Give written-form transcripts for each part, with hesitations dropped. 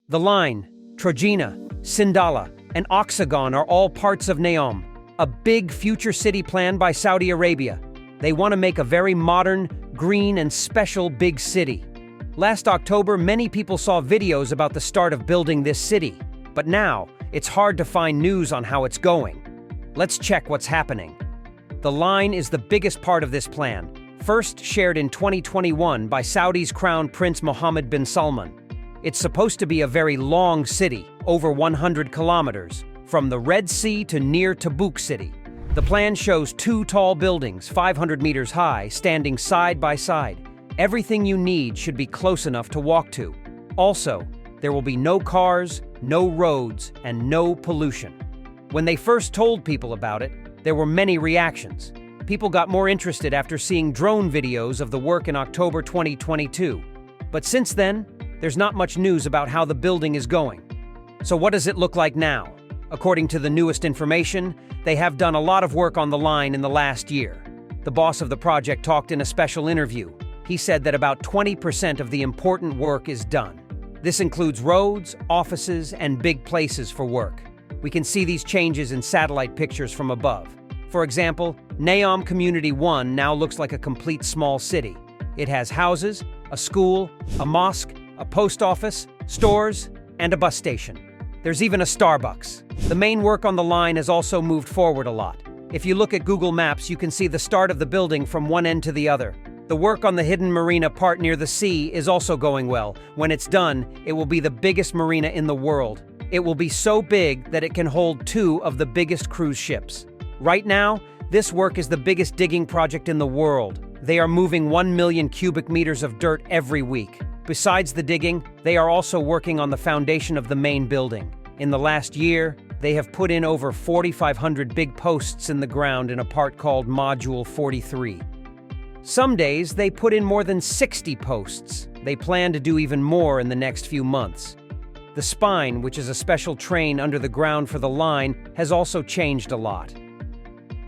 The line, Trojena, Sindalah, and Oxagon are all parts of Neom, a big future city planned by Saudi Arabia. They want to make a very modern, green, and special big city. Last October, many people saw videos about the start of building this city, but now it's hard to find news on how it's going. Let's check what's happening. The line is the biggest part of this plan, first shared in 2021 by Saudi's Crown Prince Mohammed bin Salman. It's supposed to be a very long city, over 100 kilometers, from the Red Sea to near Tabuk city. The plan shows two tall buildings, 500 meters high, standing side by side. Everything you need should be close enough to walk to. Also, there will be no cars, no roads, and no pollution. When they first told people about it, there were many reactions. People got more interested after seeing drone videos of the work in October 2022. But since then, there's not much news about how the building is going. So what does it look like now? According to the newest information, they have done a lot of work on the line in the last year. The boss of the project talked in a special interview. He said that about 20% of the important work is done. This includes roads, offices, and big places for work. We can see these changes in satellite pictures from above. For example, Neom Community 1 now looks like a complete small city. It has houses, a school, a mosque, a post office, stores, and a bus station. There's even a Starbucks. The main work on the line has also moved forward a lot. If you look at Google Maps, you can see the start of the building from one end to the other. The work on the hidden marina part near the sea is also going well. When it's done, it will be the biggest marina in the world. It will be so big that it can hold two of the biggest cruise ships. Right now, this work is the biggest digging project in the world. They are moving 1 million cubic meters of dirt every week. Besides the digging, they are also working on the foundation of the main building. In the last year, they have put in over 4,500 big posts in the ground in a part called Module 43. Some days, they put in more than 60 posts. They plan to do even more in the next few months. The spine, which is a special train under the ground for the line, has also changed a lot.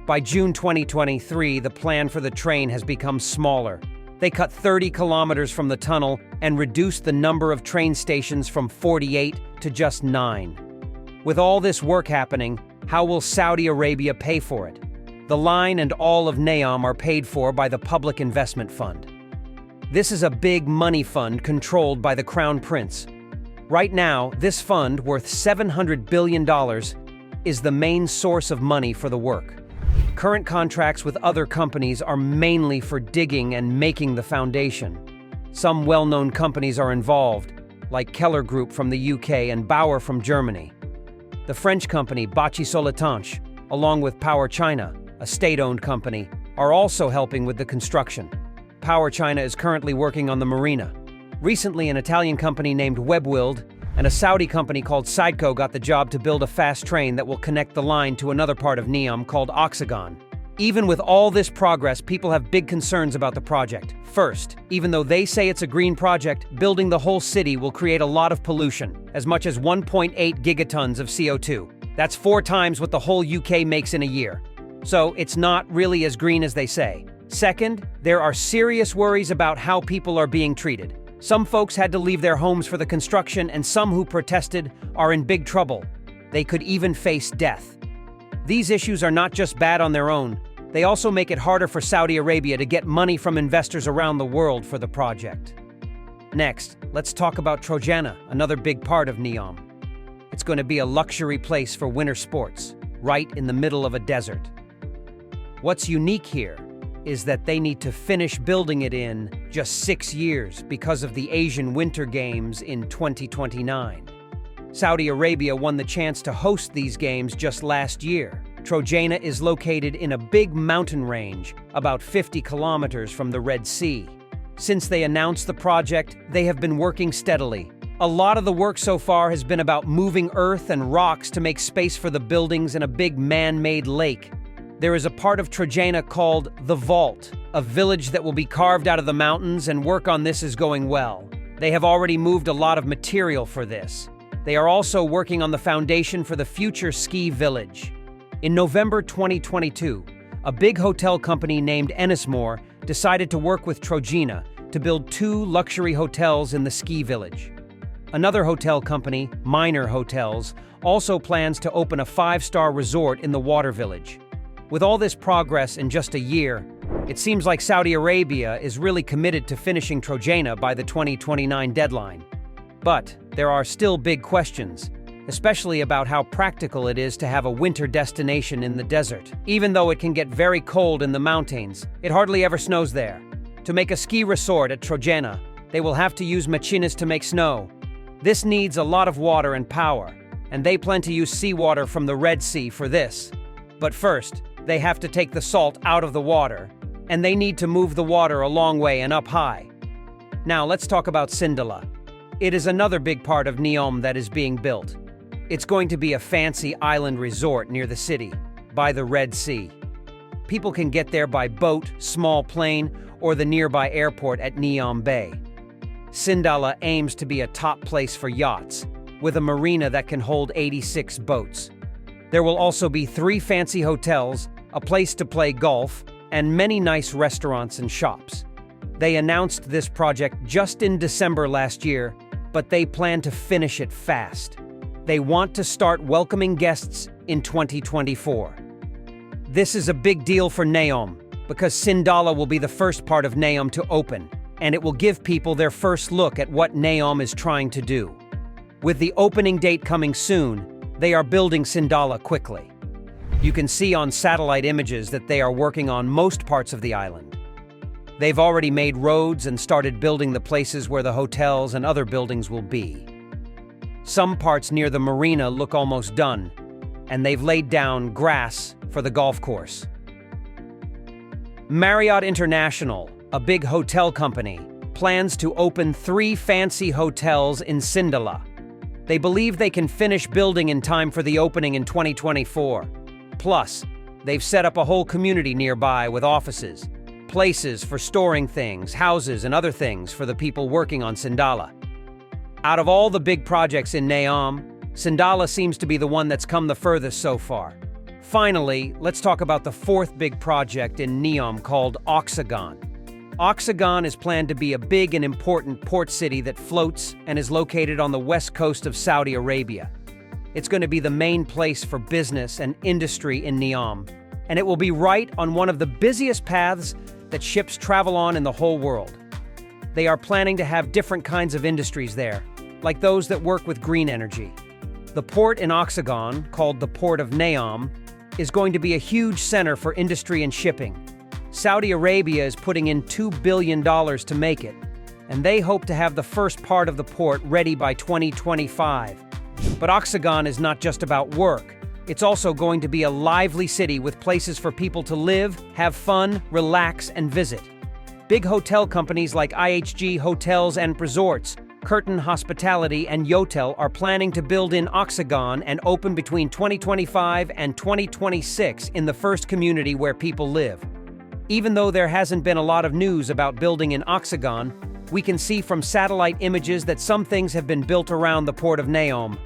By June 2023, the plan for the train has become smaller. They cut 30 kilometers from the tunnel and reduced the number of train stations from 48 to just 9. With all this work happening, how will Saudi Arabia pay for it? The line and all of Neom are paid for by the Public Investment Fund. This is a big money fund controlled by the Crown Prince. Right now, this fund, worth $700 billion, is the main source of money for the work. Current contracts with other companies are mainly for digging and making the foundation. Some well-known companies are involved, like Keller Group from the UK and Bauer from Germany. The French company Bachy Soletanche, along with Power China, a state-owned company, are also helping with the construction. Power China is currently working on the marina. Recently, an Italian company named Webwild and a Saudi company called Sideco got the job to build a fast train that will connect the line to another part of Neom called Oxagon. Even with all this progress, people have big concerns about the project. First, even though they say it's a green project, building the whole city will create a lot of pollution, as much as 1.8 gigatons of CO2. That's 4 times what the whole UK makes in a year. So it's not really as green as they say. Second, there are serious worries about how people are being treated. Some folks had to leave their homes for the construction, and some who protested are in big trouble. They could even face death. These issues are not just bad on their own, they also make it harder for Saudi Arabia to get money from investors around the world for the project. Next, let's talk about Trojena, another big part of Neom. It's going to be a luxury place for winter sports, right in the middle of a desert. What's unique here is that they need to finish building it in just 6 years because of the Asian Winter Games in 2029. Saudi Arabia won the chance to host these games just last year. Trojena is located in a big mountain range, about 50 kilometers from the Red Sea. Since they announced the project, they have been working steadily. A lot of the work so far has been about moving earth and rocks to make space for the buildings in a big man-made lake. There is a part of Trojena called the Vault, a village that will be carved out of the mountains, and work on this is going well. They have already moved a lot of material for this. They are also working on the foundation for the future ski village. In November 2022, a big hotel company named Ennismore decided to work with Trojena to build 2 luxury hotels in the ski village. Another hotel company, Minor Hotels, also plans to open a 5-star resort in the water village. With all this progress in just a year, it seems like Saudi Arabia is really committed to finishing Trojena by the 2029 deadline. But there are still big questions, especially about how practical it is to have a winter destination in the desert. Even though it can get very cold in the mountains, it hardly ever snows there. To make a ski resort at Trojena, they will have to use machinas to make snow. This needs a lot of water and power, and they plan to use seawater from the Red Sea for this. But first, they have to take the salt out of the water, and they need to move the water a long way and up high. Now let's talk about Sindalah. It is another big part of Neom that is being built. It's going to be a fancy island resort near the city, by the Red Sea. People can get there by boat, small plane, or the nearby airport at Neom Bay. Sindalah aims to be a top place for yachts, with a marina that can hold 86 boats. There will also be 3 fancy hotels, a place to play golf, and many nice restaurants and shops. They announced this project just in December last year, but they plan to finish it fast. They want to start welcoming guests in 2024. This is a big deal for Neom, because Sindalah will be the first part of Neom to open, and it will give people their first look at what Neom is trying to do. With the opening date coming soon, they are building Sindalah quickly. You can see on satellite images that they are working on most parts of the island. They've already made roads and started building the places where the hotels and other buildings will be. Some parts near the marina look almost done, and they've laid down grass for the golf course. Marriott International, a big hotel company, plans to open 3 fancy hotels in Sindalah. They believe they can finish building in time for the opening in 2024. Plus, they've set up a whole community nearby with offices, places for storing things, houses, and other things for the people working on Sindalah. Out of all the big projects in Neom, Sindalah seems to be the one that's come the furthest so far. Finally, let's talk about the 4th big project in Neom called Oxagon. Oxagon is planned to be a big and important port city that floats and is located on the west coast of Saudi Arabia. It's going to be the main place for business and industry in Neom, and it will be right on one of the busiest paths that ships travel on in the whole world. They are planning to have different kinds of industries there, like those that work with green energy. The port in Oxagon, called the Port of Neom, is going to be a huge center for industry and shipping. Saudi Arabia is putting in $2 billion to make it, and they hope to have the first part of the port ready by 2025. But Oxagon is not just about work. It's also going to be a lively city with places for people to live, have fun, relax, and visit. Big hotel companies like IHG Hotels and Resorts, Curtin Hospitality, and Yotel are planning to build in Oxagon and open between 2025 and 2026 in the first community where people live. Even though there hasn't been a lot of news about building in Oxagon, we can see from satellite images that some things have been built around the port of Neom.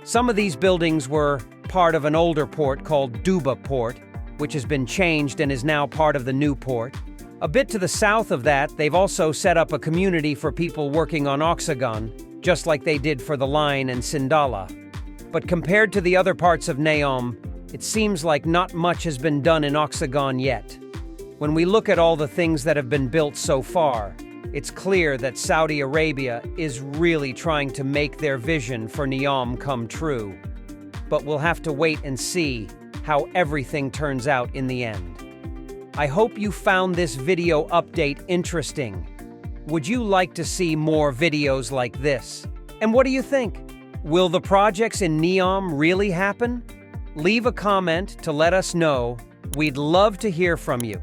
Some of these buildings were part of an older port called Duba Port, which has been changed and is now part of the new port. A bit to the south of that, they've also set up a community for people working on Oxagon, just like they did for the line and Sindalah. But compared to the other parts of Neom, it seems like not much has been done in Oxagon yet. When we look at all the things that have been built so far, it's clear that Saudi Arabia is really trying to make their vision for Neom come true. But we'll have to wait and see how everything turns out in the end. I hope you found this video update interesting. Would you like to see more videos like this? And what do you think? Will the projects in Neom really happen? Leave a comment to let us know. We'd love to hear from you.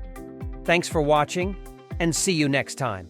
Thanks for watching, and see you next time.